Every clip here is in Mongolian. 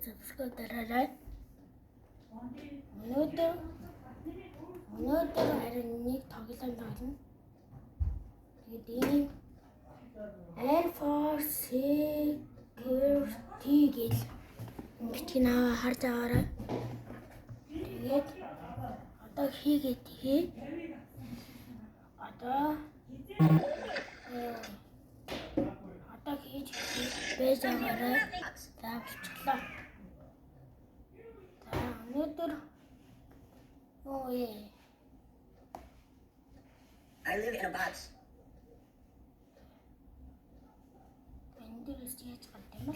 subscribe дараарай. Өнөөдөр харин нэг тоглоом тоглоно. Тэгээд ийм Air Force Security гэл ингэдэг наваа харж байгаарай. Тэгээд одоо хийгээд хий. Одоо хийж байж байгаарай. За болчихлоо. За өнөөдөр I live in a box. Эндээс яаж гадаг юм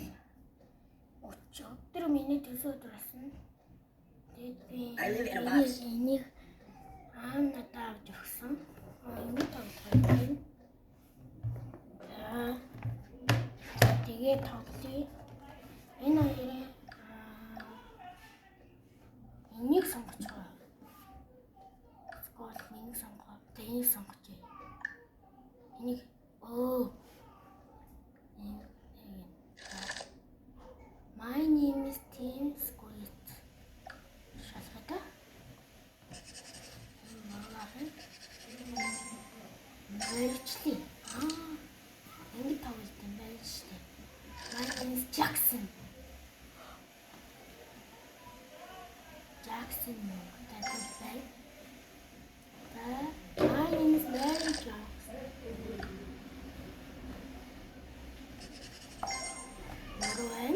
бол өдөр миний төсөөд болсон. Тэгээд би энийг надад авч өгсөн. Энийг тоглоё. За тэгээд тоглоё. Энэ хоёрын энийг сонгож байгаа. Скол энийг сонгоо. Энийг сонгож байна. Энийг My name is Tim Squid. Шалгата. Мэрчли. Энийг тоглолт юм байна шүү дээ. My name is Jackson. Jackson гэдэг байна. My name is Mary Jackson. Марвен.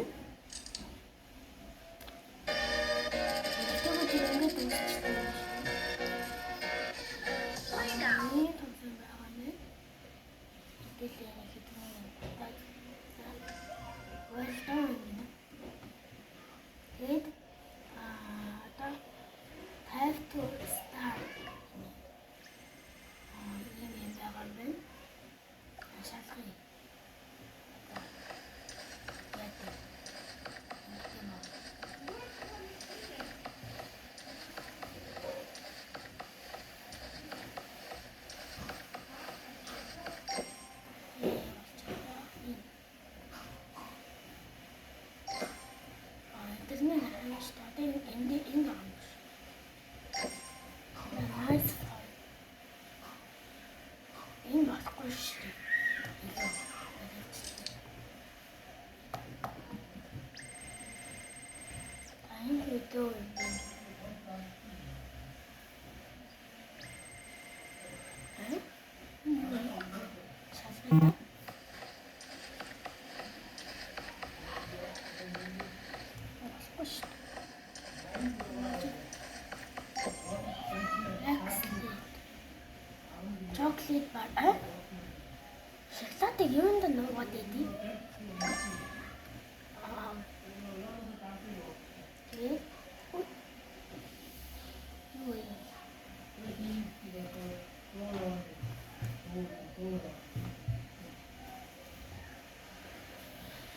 Chocolate bar. Шоколадыг юунд нуугаад идэв? Тэгээд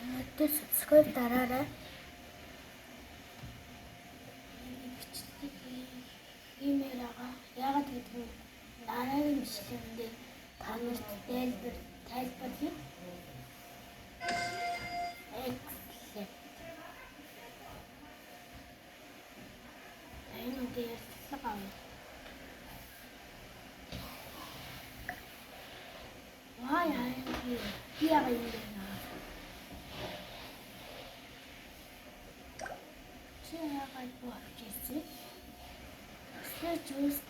Надад subscribe дараарай. Имэйл байгаа. Яагаад гэдэг нь дараагийн бичлэгтээ та нарт тайлбар хий. Excellent. Энэ дээр лгав. Why I am here? Here I am. Чиагаад боочээсэ. Just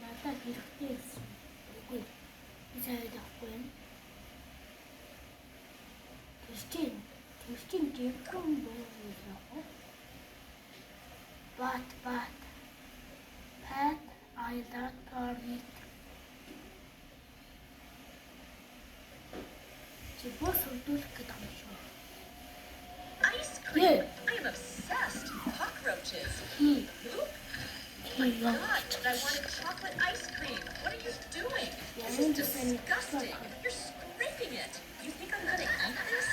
надад хэрэгтэй гэсэн. Үгүй. Би цаавд авахгүй юм. Тэрчин дэвхэн боо. But Pat, I love permit. Чибос өдөлөх гэдэг юм шүү. Ice cream. I am obsessed. Cockroaches. Poop? Oh my God, but I wanted chocolate ice cream. What are you doing? This is disgusting. You're scraping it. You think I'm gonna eat this?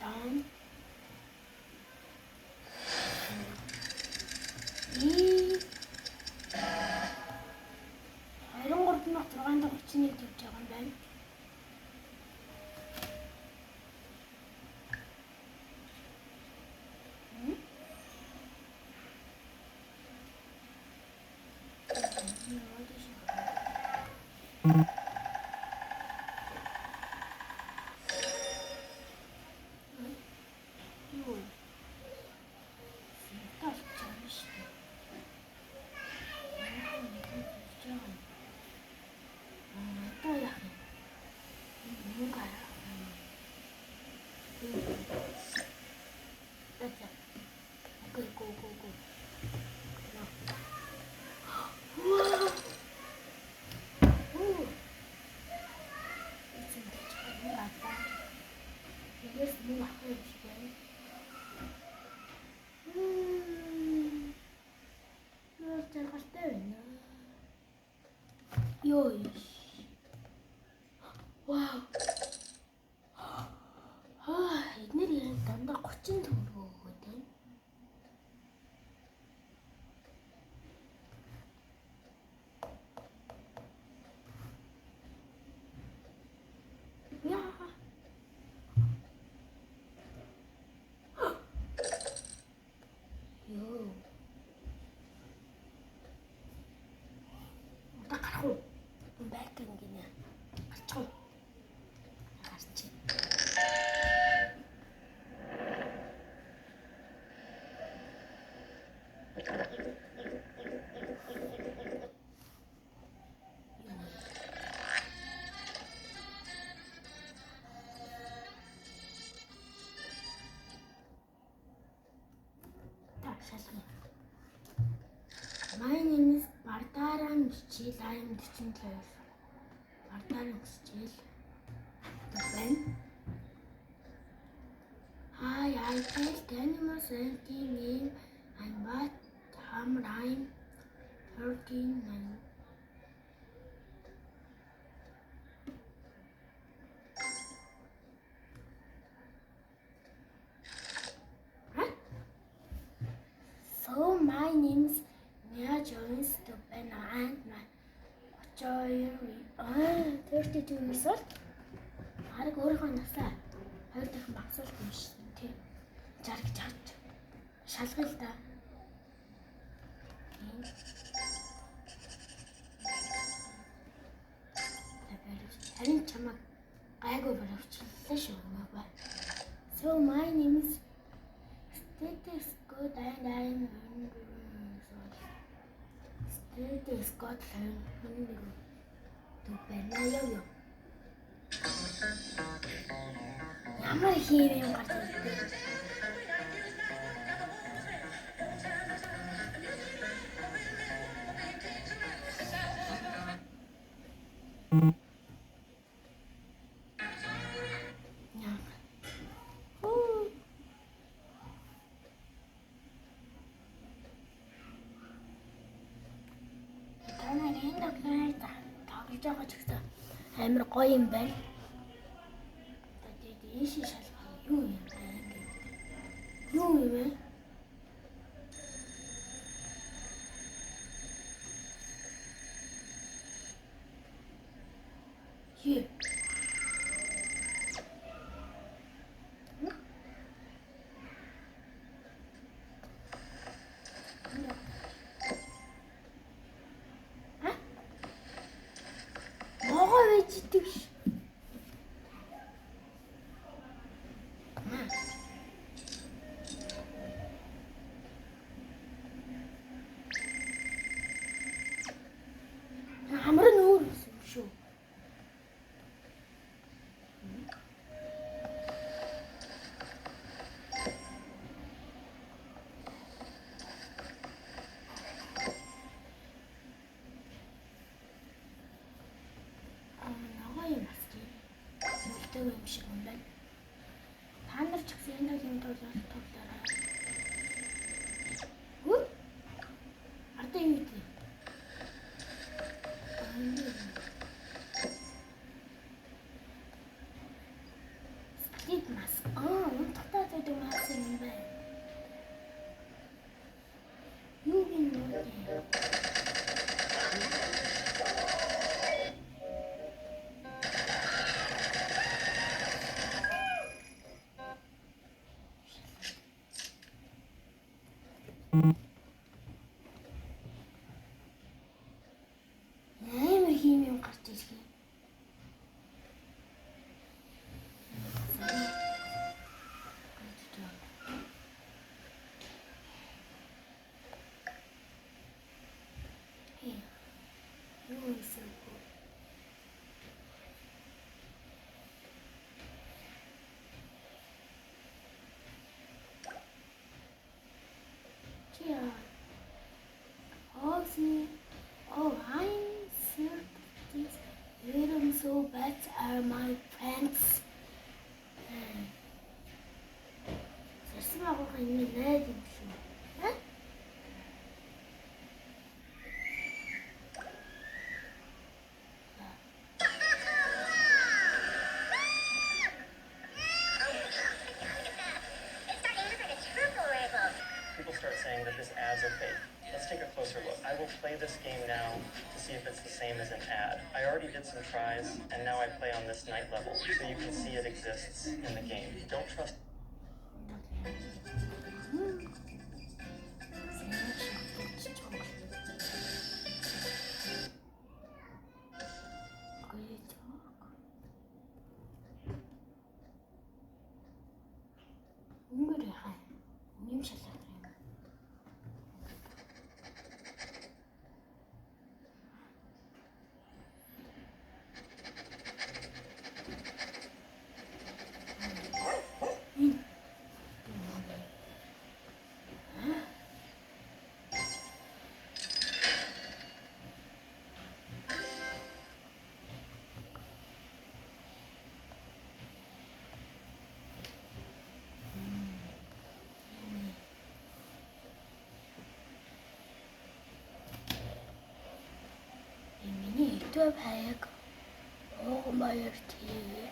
Даун. И 23,631 тавьж байгаа юм байна. Go. Wow. Ooh. It's in the chicken like that. It is more herbs again. 잘 갔다 왔나? 요이씨. 와우. 옛날에 난다 거친 정도거든. 야. 요. 딱 하고 몇 경기냐? 총. 알았지. Так, сейчас мы. My name is Bartaran Michel. I am 42. Bartaran Michel. The pen. Hi, I taste animals and name and what I'm 13 and so my name is Nia Jones the pen and my joy 32 years old. Хараг өөрийнхөө насаа 2 дахин багсуулж юм шиг тий. Жаргаж чад. Шалгая л да. Харин чамаг гайгүй боловчлаа шүү маа. So my name is Status good and I'm Status God to Benayo. Ямар хийв юм гарч ирдэг. Танаар энэ доктораар тоглож байгаа ч гэсэн амар гоё юм байна. Ийш шалгах юу юм бэ? Юу юм бэ? Hier. Могоо байж идэг ш. Амар нүүр юм шүү. Юм шиг юм байна. Та нар ч гэсэн энэ юм тоглоорой. Хүү? Ардаа юу гэдэг? Sleep mask. Амар хийм юм гарч ирэх юм. Юу хийсэн бэ? Chia. Oh, I'm sure these little so bats are my friends. Сэрсэн агуулга энэ найз юм шүү. Хэ? People start saying that this ad's are fake. Let's take a closer look. I will play this game now to see if it's the same as an ad. I already did some tries, and now I play on this night level, so you can see it exists in the game. Don't trust. Өнгөрөө хаа. Юм шалгах юм. Миний YouTube хаяг ууган баяр тий.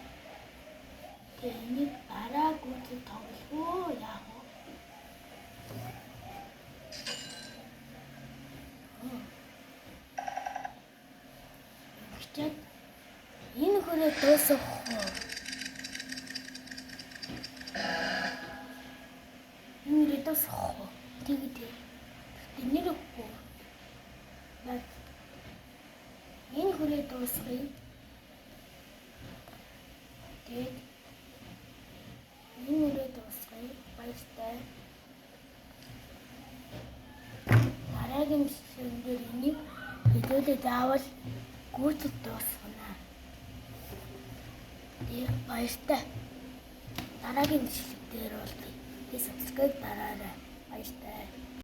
Тэгээ энийг дараа гүйцэд тоглох яах вэ? Бичээд энэ хүрээ дуусгах уу? Энэ хүрээ дуусгах уу? Тэгээ. Нэр өгөхгүй. Бат. Энэ хүрээ дуусгая. Тэгээд энэ хүрээ дуусгая. Баяртай. Дараагийн бичлэгэн дээр энийг хэдүүлээ заавал гүйцэд дуусгана. Тэгээд баяртай. Дараагийн бичлэг дээр бол subscribe дараарай. Баяртай.